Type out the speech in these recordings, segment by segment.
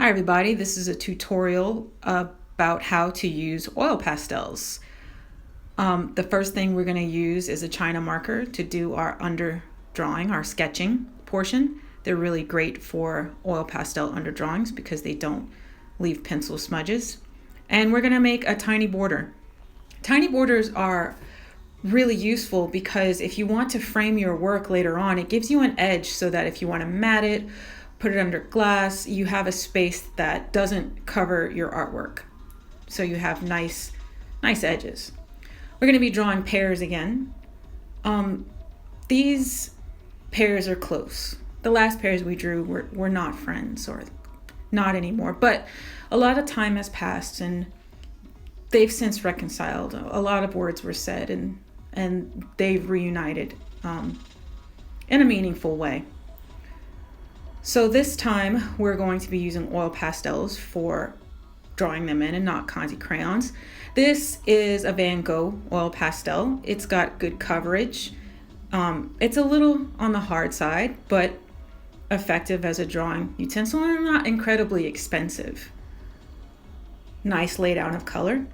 Hi everybody, this is a tutorial about how to use oil pastels. The first thing we're going to use is a China marker to do our underdrawing, our sketching portion. They're really great for oil pastel underdrawings because they don't leave pencil smudges. And we're going to make a tiny border. Tiny borders are really useful because if you want to frame your work later on, it gives you an edge so that if you want to mat it, put it under glass, you have a space that doesn't cover your artwork. So you have nice edges. We're going to be drawing pears again. These pears are close. The last pears we drew were not friends, or not anymore, but a lot of time has passed and they've since reconciled. A lot of words were said and they've reunited in a meaningful way. So this time we're going to be using oil pastels for drawing them in and not Conte crayons. This is a Van Gogh oil pastel. It's got good coverage. It's a little on the hard side, but effective as a drawing utensil and not incredibly expensive. Nice laydown of color.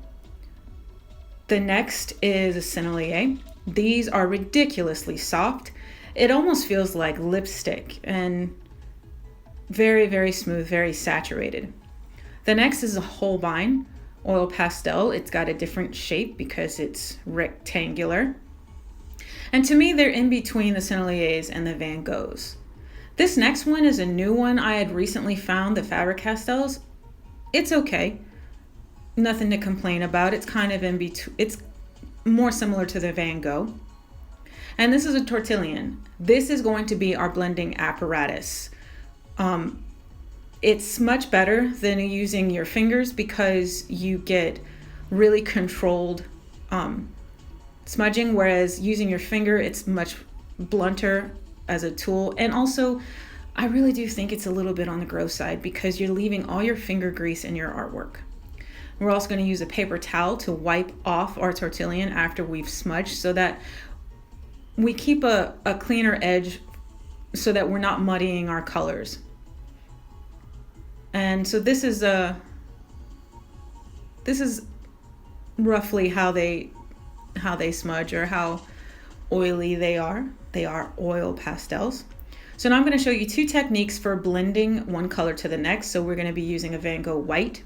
The next is a sennelier. These are ridiculously soft. It almost feels like lipstick and very, very smooth, very saturated. The next is a Holbein oil pastel. It's got a different shape because it's rectangular. And to me, they're in between the Senneliers and the Van Goghs. This next one is a new one I had recently found, the Faber-Castells. It's okay. Nothing to complain about. It's kind of in between. It's more similar to the Van Gogh. And this is a tortillon. This is going to be our blending apparatus. It's much better than using your fingers because you get really controlled smudging, whereas using your finger, it's much blunter as a tool. And also, I really do think it's a little bit on the gross side because you're leaving all your finger grease in your artwork. We're also going to use a paper towel to wipe off our tortillon after we've smudged so that we keep a cleaner edge so that we're not muddying our colors. And so this is roughly how they smudge or how oily they are. They are oil pastels. So now I'm going to show you two techniques for blending one color to the next. So we're going to be using a Van Gogh white.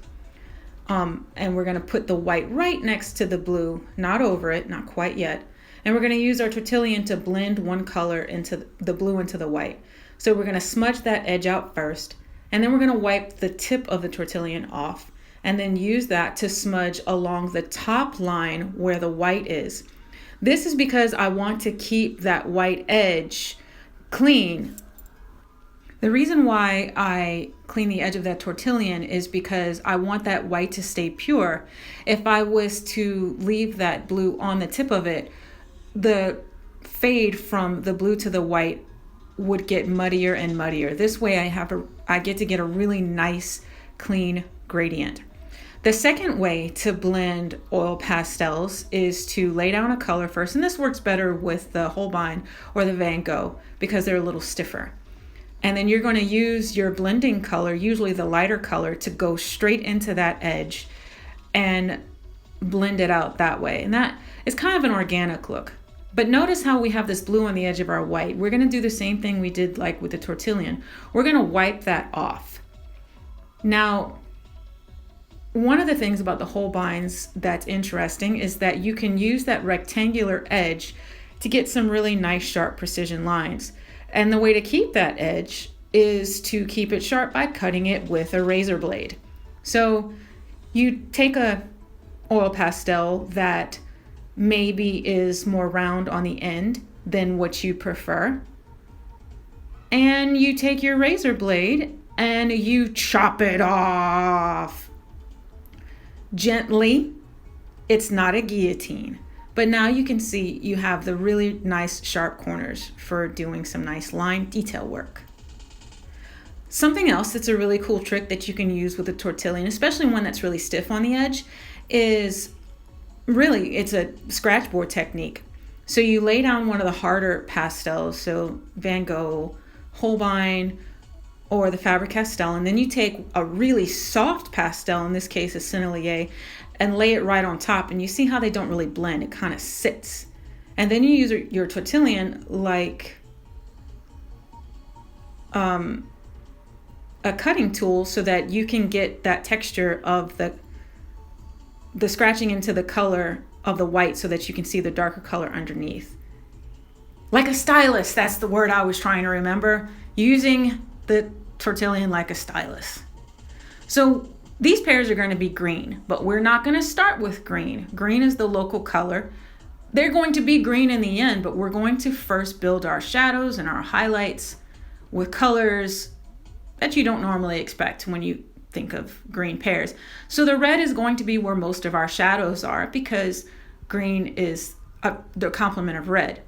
And we're going to put the white right next to the blue, not over it, not quite yet. And we're going to use our tortillon to blend one color into the blue into the white. So we're going to smudge that edge out first. And then we're going to wipe the tip of the tortillon off and then use that to smudge along the top line where the white is. This is because I want to keep that white edge clean. The reason why I clean the edge of that tortillon is because I want that white to stay pure. If I was to leave that blue on the tip of it, the fade from the blue to the white would get muddier and muddier. This way I get to get a really nice, clean gradient. The second way to blend oil pastels is to lay down a color first, and this works better with the Holbein or the Van Gogh because they're a little stiffer. And then you're going to use your blending color, usually the lighter color, to go straight into that edge and blend it out that way. And that is kind of an organic look. But notice how we have this blue on the edge of our white. We're going to do the same thing we did like with the tortillon. We're going to wipe that off. Now, one of the things about the Holbeins that's interesting is that you can use that rectangular edge to get some really nice, sharp precision lines. And the way to keep that edge is to keep it sharp by cutting it with a razor blade. So you take a oil pastel that maybe is more round on the end than what you prefer, and you take your razor blade and you chop it off gently. It's not a guillotine, but now you can see you have the really nice sharp corners for doing some nice line detail work. Something else that's a really cool trick that you can use with a tortillon, especially one that's really stiff on the edge, is really, it's a scratchboard technique. So you lay down one of the harder pastels, so Van Gogh, Holbein, or the Faber-Castell, and then you take a really soft pastel, in this case a Sennelier, and lay it right on top, and you see how they don't really blend. It kind of sits. And then you use your tortillon like a cutting tool so that you can get that texture of the scratching into the color of the white so that you can see the darker color underneath. Like a stylus, that's the word I was trying to remember. Using the tortillon like a stylus. So these pears are going to be green, but we're not going to start with green. Green is the local color. They're going to be green in the end, but we're going to first build our shadows and our highlights with colors that you don't normally expect when you think of green pears. So the red is going to be where most of our shadows are because green is the complement of red.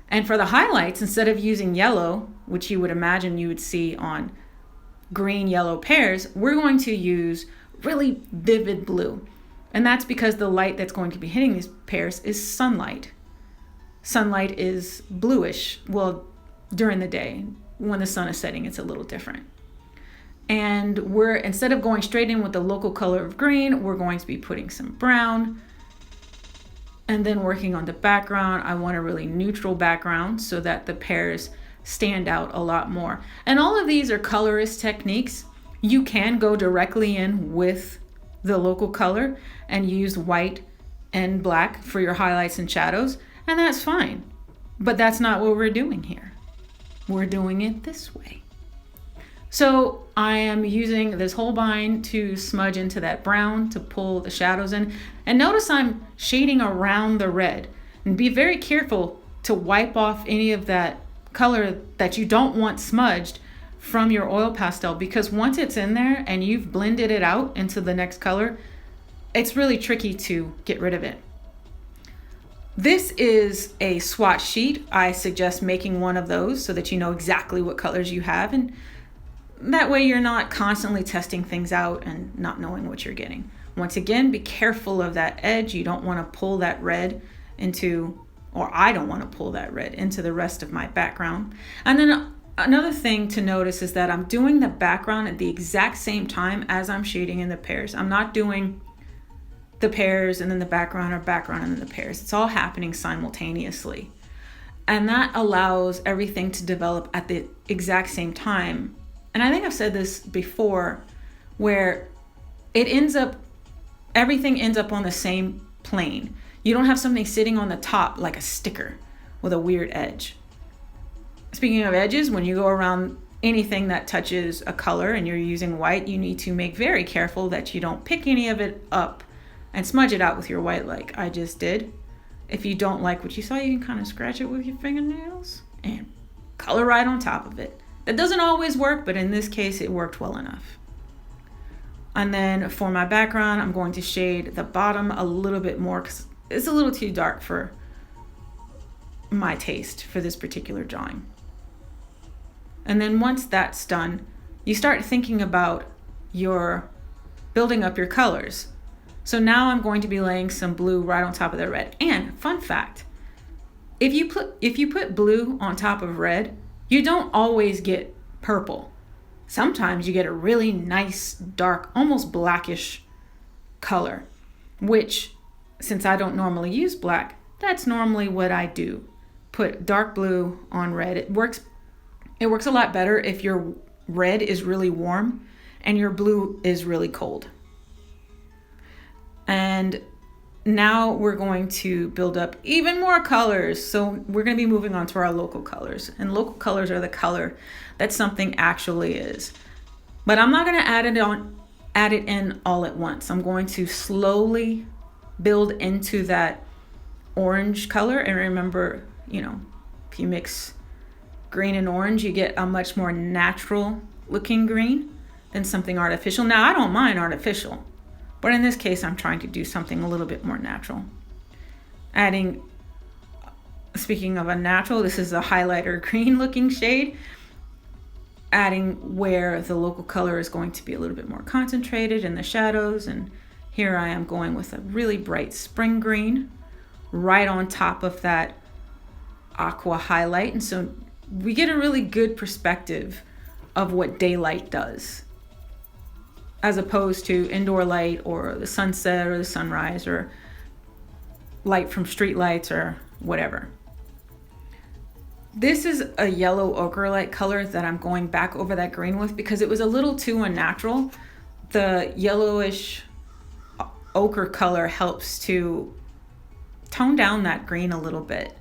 And for the highlights, instead of using yellow, which you would imagine you would see on green yellow pears, we're going to use really vivid blue. And that's because the light that's going to be hitting these pears is sunlight. Sunlight is bluish. Well, during the day, when the sun is setting, it's a little different. And instead of going straight in with the local color of green, we're going to be putting some brown. And then working on the background, I want a really neutral background so that the pears stand out a lot more. And all of these are colorist techniques. You can go directly in with the local color and use white and black for your highlights and shadows, and that's fine. But that's not what we're doing here. We're doing it this way. So I am using this Holbein to smudge into that brown to pull the shadows in. And notice I'm shading around the red. And be very careful to wipe off any of that color that you don't want smudged from your oil pastel, because once it's in there and you've blended it out into the next color, it's really tricky to get rid of it. This is a swatch sheet. I suggest making one of those so that you know exactly what colors you have, and that way you're not constantly testing things out and not knowing what you're getting. Once again, be careful of that edge. You don't want to pull that red into, or I don't want to pull that red into the rest of my background. And then another thing to notice is that I'm doing the background at the exact same time as I'm shading in the pears. I'm not doing the pears and then the background, or background and then the pears. It's all happening simultaneously. And that allows everything to develop at the exact same time. And I think I've said this before, where everything ends up on the same plane. You don't have something sitting on the top like a sticker with a weird edge. Speaking of edges, when you go around anything that touches a color and you're using white, you need to make very careful that you don't pick any of it up and smudge it out with your white like I just did. If you don't like what you saw, you can kind of scratch it with your fingernails and color right on top of it. That doesn't always work, but in this case, it worked well enough. And then for my background, I'm going to shade the bottom a little bit more because it's a little too dark for my taste for this particular drawing. And then once that's done, you start thinking about your building up your colors. So now I'm going to be laying some blue right on top of the red. And fun fact, if you put blue on top of red, you don't always get purple. Sometimes you get a really nice, dark, almost blackish color, which, since I don't normally use black, that's normally what I do. Put dark blue on red. It works a lot better if your red is really warm and your blue is really cold. And now we're going to build up even more colors. So we're going to be moving on to our local colors. And local colors are the color that something actually is. But I'm not going to add it in all at once. I'm going to slowly build into that orange color. And remember, if you mix green and orange, you get a much more natural looking green than something artificial. Now, I don't mind artificial, but in this case, I'm trying to do something a little bit more natural. Speaking of a natural, this is a highlighter green looking shade. Adding where the local color is going to be a little bit more concentrated in the shadows. And here I am going with a really bright spring green right on top of that aqua highlight. And so we get a really good perspective of what daylight does, as opposed to indoor light or the sunset or the sunrise or light from street lights or whatever. This is a yellow ochre-like color that I'm going back over that green with because it was a little too unnatural. The yellowish ochre color helps to tone down that green a little bit.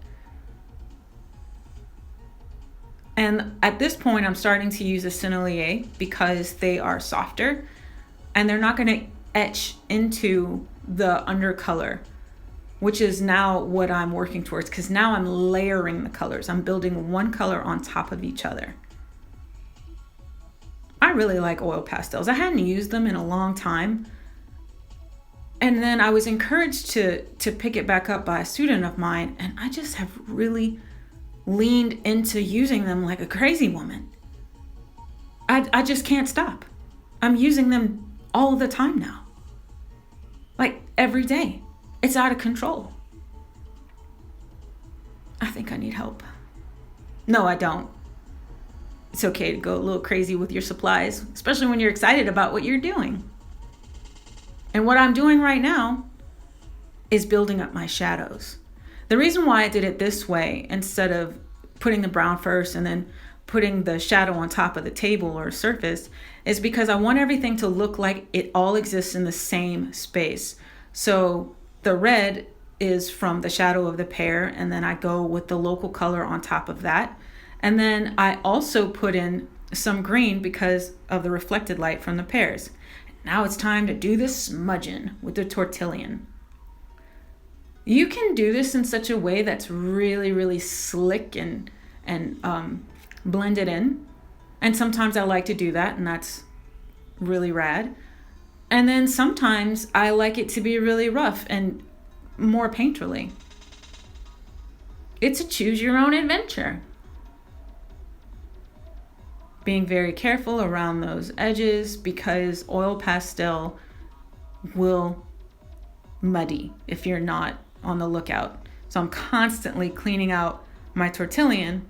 And at this point, I'm starting to use a sennelier because they are softer and they're not going to etch into the undercolor, which is now what I'm working towards, because now I'm layering the colors. I'm building one color on top of each other. I really like oil pastels. I hadn't used them in a long time. And then I was encouraged to pick it back up by a student of mine, and I just have really leaned into using them like a crazy woman. I just can't stop. I'm using them all the time now. Like every day. It's out of control. I think I need help. No, I don't. It's okay to go a little crazy with your supplies, especially when you're excited about what you're doing. And what I'm doing right now is building up my shadows. The reason why I did it this way, instead of putting the brown first and then putting the shadow on top of the table or surface, is because I want everything to look like it all exists in the same space. So the red is from the shadow of the pear, and then I go with the local color on top of that. And then I also put in some green because of the reflected light from the pears. Now it's time to do the smudging with the tortillon. You can do this in such a way that's really, really slick and blended in. And sometimes I like to do that, and that's really rad. And then sometimes I like it to be really rough and more painterly. It's a choose your own adventure. Being very careful around those edges because oil pastel will muddy if you're not on the lookout. So I'm constantly cleaning out my tortillon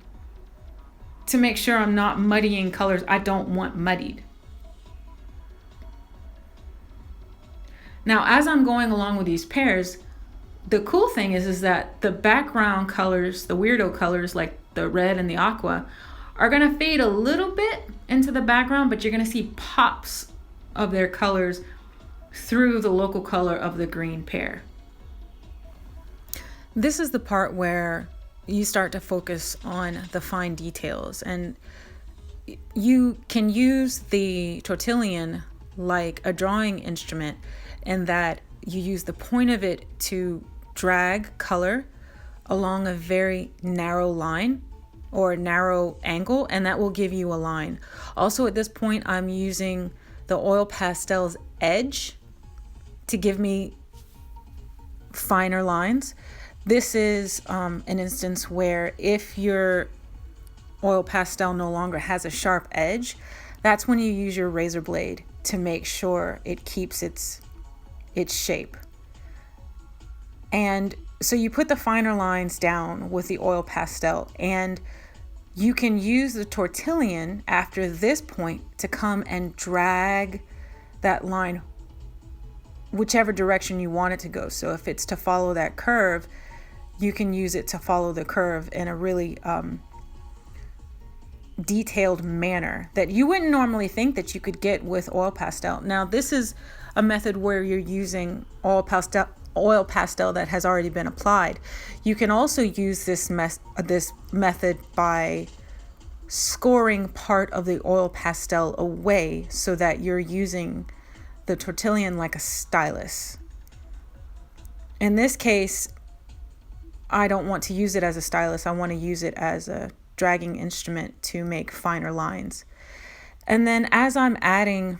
to make sure I'm not muddying colors I don't want muddied. Now, as I'm going along with these pears, the cool thing is that the background colors, the weirdo colors like the red and the aqua, are going to fade a little bit into the background, but you're going to see pops of their colors through the local color of the green pear. This is the part where you start to focus on the fine details, and you can use the tortillon like a drawing instrument in that you use the point of it to drag color along a very narrow line or narrow angle, and that will give you a line. Also at this point, I'm using the oil pastel's edge to give me finer lines. This is an instance where if your oil pastel no longer has a sharp edge, that's when you use your razor blade to make sure it keeps its shape. And so you put the finer lines down with the oil pastel, and you can use the tortillon after this point to come and drag that line whichever direction you want it to go. So if it's to follow that curve, you can use it to follow the curve in a really detailed manner that you wouldn't normally think that you could get with oil pastel. Now, this is a method where you're using oil pastel that has already been applied. You can also use this method by scoring part of the oil pastel away so that you're using the tortillon like a stylus. In this case, I don't want to use it as a stylus. I want to use it as a dragging instrument to make finer lines. And then as I'm adding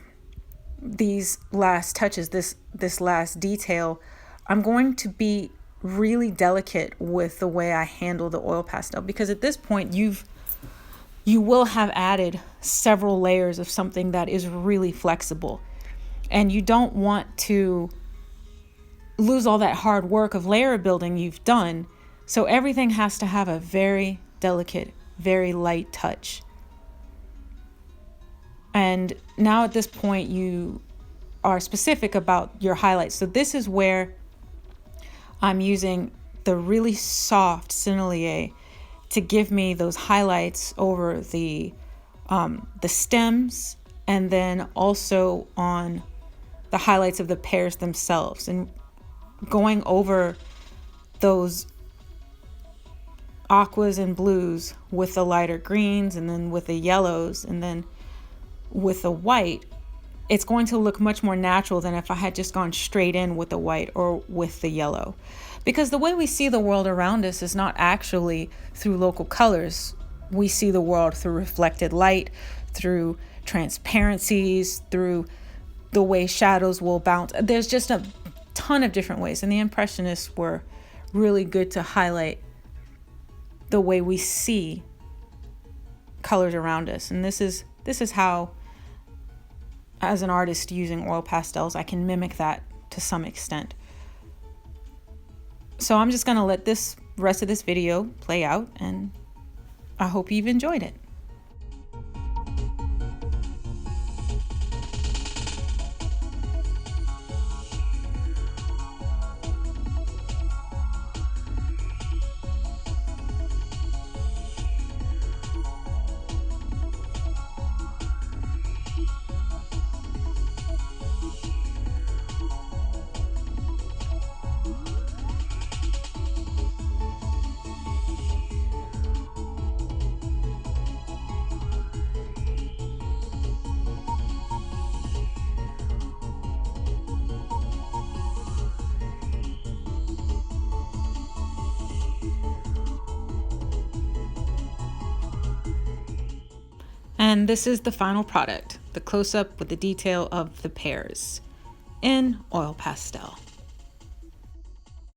these last touches, this last detail, I'm going to be really delicate with the way I handle the oil pastel, because at this point you will have added several layers of something that is really flexible, and you don't want to lose all that hard work of layer building you've done. So everything has to have a very delicate, very light touch. And now at this point, you are specific about your highlights. So this is where I'm using the really soft sennelier to give me those highlights over the stems, and then also on the highlights of the pears themselves, and going over those aquas and blues with the lighter greens, and then with the yellows, and then with the white. It's going to look much more natural than if I had just gone straight in with the white or with the yellow. Because the way we see the world around us is not actually through local colors. We see the world through reflected light, through transparencies, through the way shadows will bounce. There's just a ton of different ways. And the Impressionists were really good to highlight the way we see colors around us. And this is how, as an artist using oil pastels, I can mimic that to some extent. So I'm just going to let this rest of this video play out, and I hope you've enjoyed it. And this is the final product, the close-up with the detail of the pears in oil pastel.